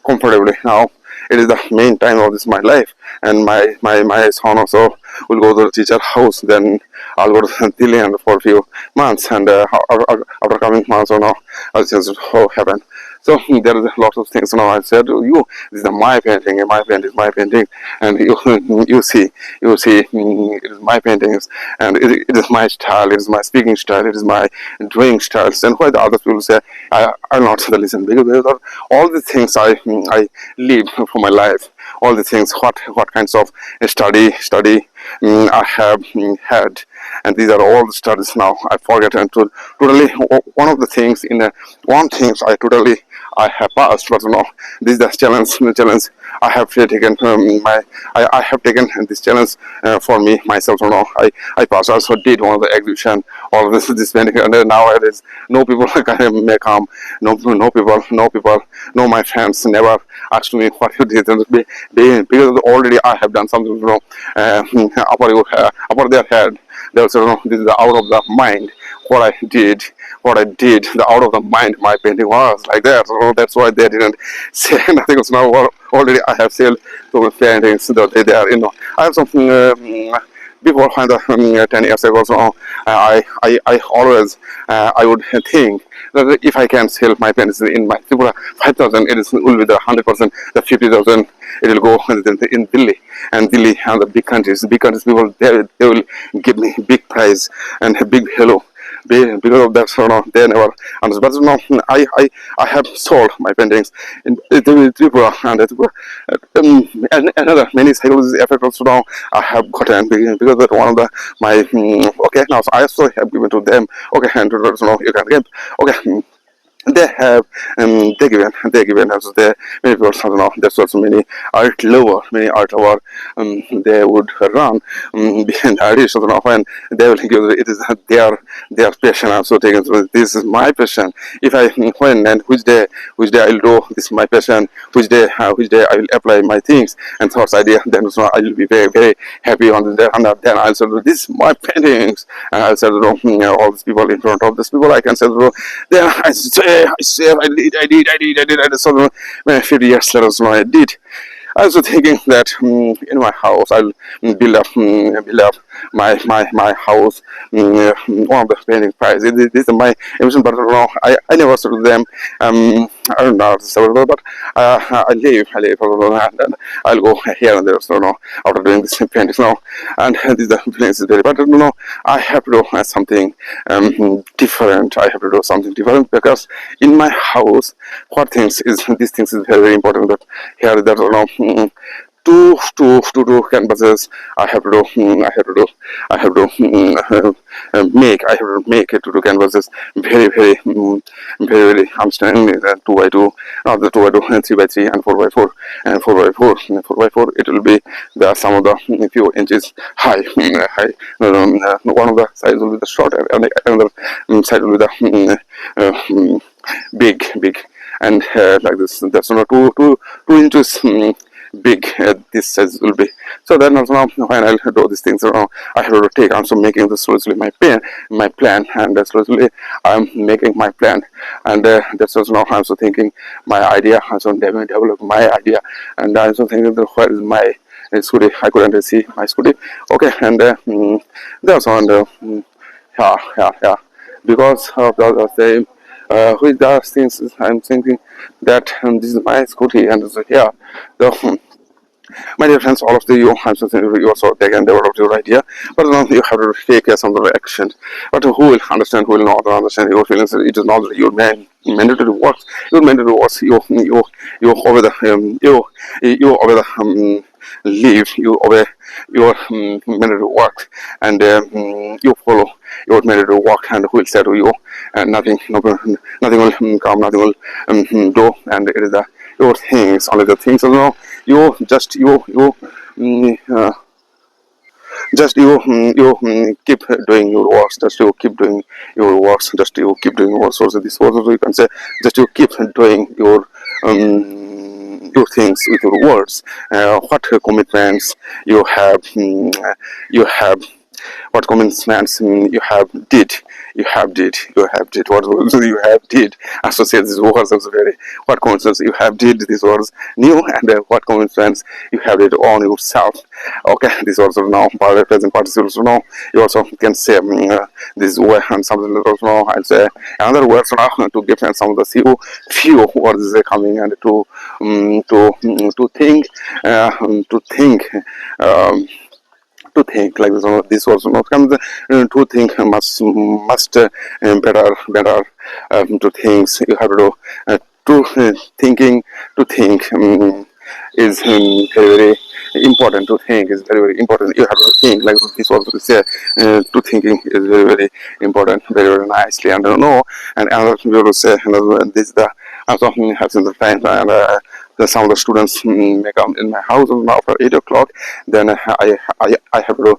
comfortably now. It is the main time of this my life, and my son also will go to the teacher house. Then I'll go to Delhi and for a few months, and after coming months or now, I'll just happen. So there is a lot of things now. I said to you, this is my painting, and my painting is my painting, and you see, it is my paintings, and it is my style, it is my speaking style, it is my drawing styles, and why the other people say I'll not listen because all the things I live for my life, all the things what kinds of study I have had, and these are all the studies now I forget, and totally one of the things in one things I have passed, but no, this is the challenge I have taken I have taken this challenge for me myself. You know, I passed. Also did one of the exhibition, all of this painting, and nowadays no people may come, no my friends never asked me what you did, and because already I have done something, you know, upper their head. They also know this is out of the mind. What I did, the out of the mind my painting was like that. So that's why they didn't say nothing. So now already I have sold so paintings that they are, you know. I have something before 10 years ago. So I always I would think that if I can sell my paintings in my Tripura 5,000, it will be the 100%, the 50,000. It will go in Delhi, and the big countries people they will give me big prize and a big hello. Because of that, so no, they never understood. But no, I have sold my paintings in Tripura, and another many psychological effect also now I have gotten because that one of the my okay now so I also have given to them okay and so now you can get okay. They given also there many people I don't know there's also many art lover they would run behind artists I don't know when they will give it is their passion also taken. So this is my passion. If I when and which day I'll do this is my passion, which day I will apply my things and thoughts idea, then so I will be very very happy on the day, and then I'll say this is my paintings, and I'll say all these people in front of these people I can say then I did. So 50 years later, so I did. I was thinking that in my house I'll build up my house. One of the painting prize. This is my ambition, but no, I never saw them. I don't know, but I live, and I'll go here and there. So no, after doing this paintings now, and this the place is very. But no, I have to do something different. I have to do something different because in my house, what things is these things is very very important. But here that two canvases I have to do. Make it to two canvases very very very understanding that 2 by 2, not the 2 by 2 and 3 by 3 and 4 by 4 and 4 by 4 and 4 by 4. It will be the some of the few inches high. One of the sides will be the short and the another side will be the big and like this. That's not 2 inches. Big this size will be. So then also now when I'll do these things I have to take on so making this slowly my plan, and slowly I'm making my plan, and that's also now I'm also thinking my idea, also develop my idea, and I'm also thinking that where is my scooty. I couldn't see my scooty. Okay, and there's on the yeah because of the same with the things I'm thinking that this is my scooty, and so yeah the my dear friends, all of you, I'm saying you also taken develop your idea, but you have to take some sort of action. But who will understand, who will not understand your feelings? It is not your mandatory works. Your mandatory works. You over the live, you obey your mandatory work, and you follow your mandatory work, and who will say to you, and nothing, nothing will come, nothing will do, and it is the your things, only the things. You just mm, uh, keep doing your works, just you keep doing your works, just you keep doing your works. Also this also you can say, just you keep doing your things with your words. What commitments you have, you have what commitments you have did what you have did associate these words also very, what commitments you have did, these words new, and what commitments you have did on yourself. Okay, this also now present participle also now, you also can say this way, and something that also now I'll say another words now to give some of the few words coming, and to think, um, to think like this. This also not comes to think must better to things you have to do, to thinking to think is very important. To think is very important. You have to think like this also to say, to thinking is very important, very nicely, and I don't know, and another thing we will say, this is the also have seen the time, and some of the students may come in my house after 8 o'clock. Then I have to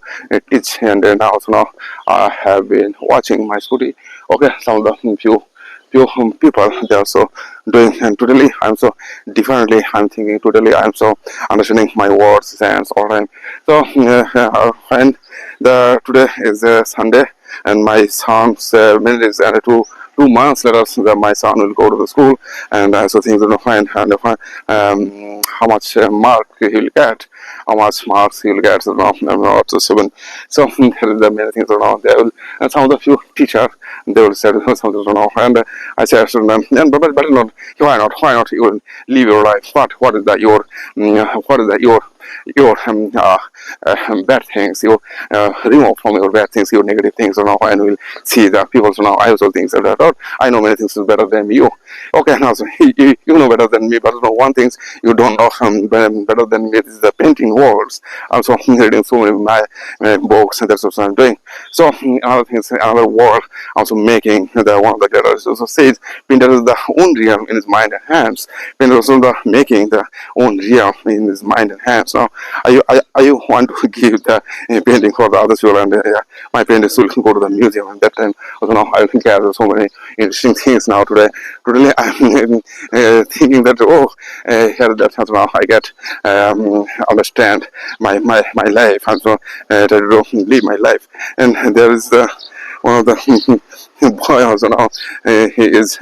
teach, and then also now I have been watching my scooty. Okay, some of the few people they are so doing, and totally I'm so differently, I'm thinking totally, I'm so understanding my words and all time. So and the today is Sunday, and my son's minutes and 2 months later, my son will go to the school, and so things will find, and how much mark he will get, how much marks he will get, so not so 7. So there is the many things around. They will, and some of the few teachers they will say something around, and I say to them, but not, why not you will live your life? What is that your what is that your bad things, you remove from your bad things, your negative things, and we'll see the people. So now I also think that I know many things is better than you. Okay, now so you know better than me, but one things you don't know better than me is the painting walls. Also reading so many my books, and that's what I'm doing. So other things, another world, also making the one of the greatest also says painter is the own realm in his mind and hands. Painter also the making the own realm in his mind and hands. So I want to give the painting for the others, and my paintings will go to the museum, and that time also now I will gather so many interesting things. Now today I'm thinking that here that now I get understand my life, and so try to live my life. And there is one of the boy also now, he is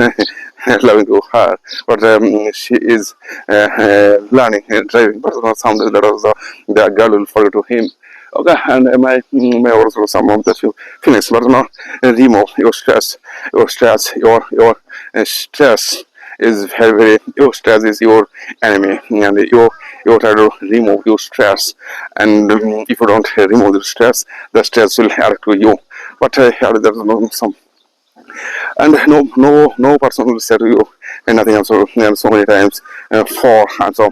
loving to her, but she is learning driving, but not sound that also the girl will follow to him. Okay, and my also some of the few feelings, but now remove your stress, stress is very, your stress is your enemy, and you try to remove your stress, and if you don't remove the stress will add to you. But there's no some, and no person will say to you and nothing else. So many times for and so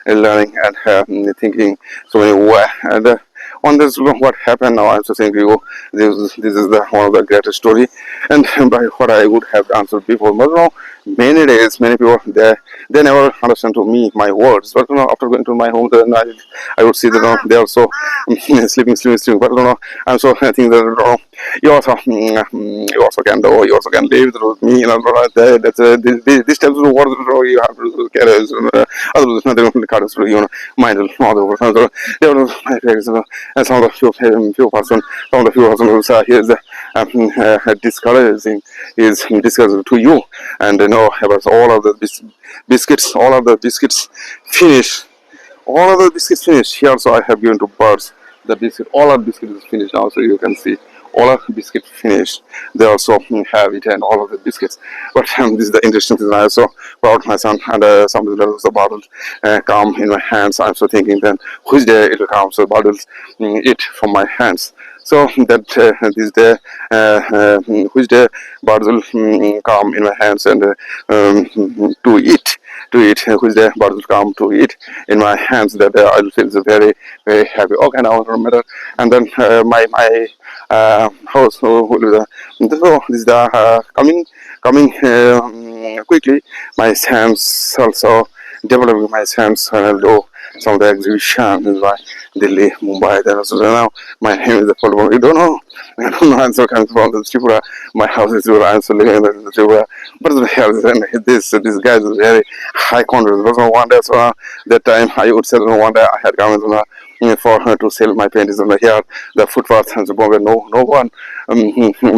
learning and thinking so many way, and on this what happened now, I'm just saying to you, this is the one of the greatest story, and by what I would have answered before, but now many days many people they never understand to me my words, but after going to my home, then I would see that they are so sleeping, but I'm so I think that you also can do, you also can live with me, that's this type of words you have to carry, otherwise nothing will cut us, mind will not over. So there was my parents, and some of the few person, some of the few person who say he is discouraging, is discouraging to you, and about all of the biscuits finish, all of the biscuits finished. Here also I have given to birds the biscuit. All of the biscuit is finished now, so you can see all of the biscuit finished. They also have eaten all of the biscuits. But this is the interesting thing. I also brought my son, and some of the bottles come in my hands. I'm so thinking then which day it will come. So bottles eat from my hands. So that this day, which day birds will come in my hands and to eat. to eat, which the birds will come to eat in my hands, that I will feel very, very happy. Okay, now matter. And then my house will be the, so this is the coming quickly. My hands also developing my hands, and I'll do some of the exhibition in my Delhi, Mumbai. Then also now my name is the following. You don't know. I don't know. I'm so coming from the Tripura. My house is Tripura. I'm so living in the Tripura. But the hell is this guy is very high contrast. But one day, so that time I would say one day I had come for her to sell my paintings on the here, the footpath and so Bombay. No one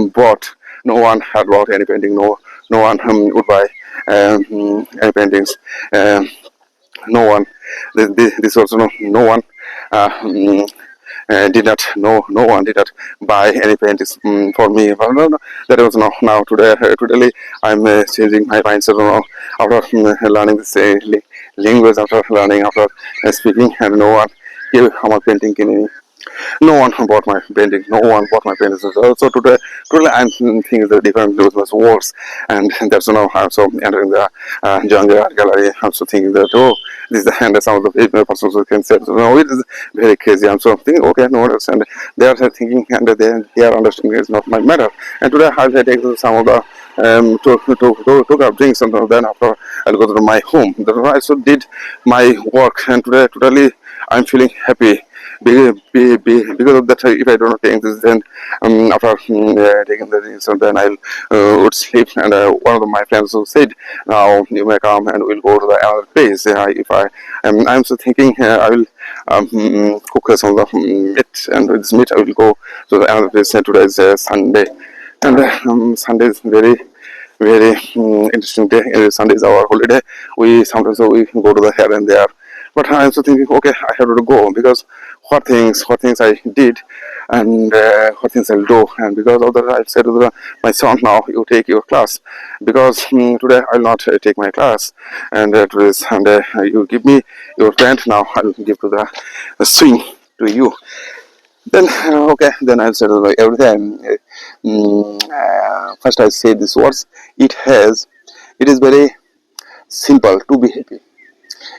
bought. No one had bought any painting. No one would buy any paintings. No one. This also no one. Did not no one did not buy any paintings for me. But no, that was now today I'm changing my mindset after learning this language, after learning, after speaking, and no one gave my painting in. No one bought my painting. No one bought my paintings. So today I'm thinking the different those words, and that's now I'm so entering the jungle art gallery. I'm so thinking that this is the hand of some of the people persons who can say, so no, it is very crazy. I'm so thinking, okay, no, and they are thinking, and they are understanding it's not my matter. And today I'll take some of the took up drinks, and then after I'll go to my home. I also did my work, and totally I'm feeling happy because of that. If I don't take this, then after taking the drinks, and then I'll would sleep. And one of my friends who said, "Now you may come, and we'll go to the other place." If I'm so thinking, I will cook some of the meat, and with this meat I will go to the other place. And today is Sunday, and Sunday is very interesting day. Sunday is our holiday. We sometimes we go to the here and there, but I'm also thinking, okay, I have to go because what things I did, and what things I'll do, and because of that I said to my son, now you take your class, because today I'll not take my class, and today Sunday you give me your pant, now I'll give to the swing to you. Then okay, then I'll say every time. First I say these words. It is very simple to be happy.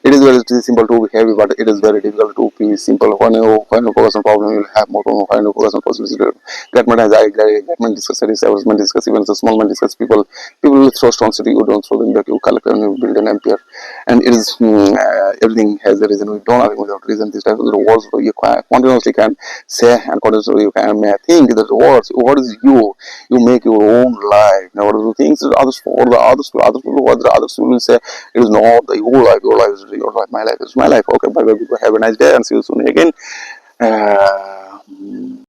It is very simple to be happy, but it is very difficult to be simple. When you focus on problem, you will have more problem. When you focus on possibility, get man get man discuss service man discuss, even the small man discuss. People will throw stones at you, you don't throw them back. You collect and you build an empire. And it is everything has a reason. We don't argue without reason. This type of the words you continuously can say, and continuously you can think that words. What is you? You make your own life. Now, what are the things that others for the others people what the others will say? It is not your life. Your life is your life. My life is my life. Okay, bye bye. Have a nice day and see you soon again.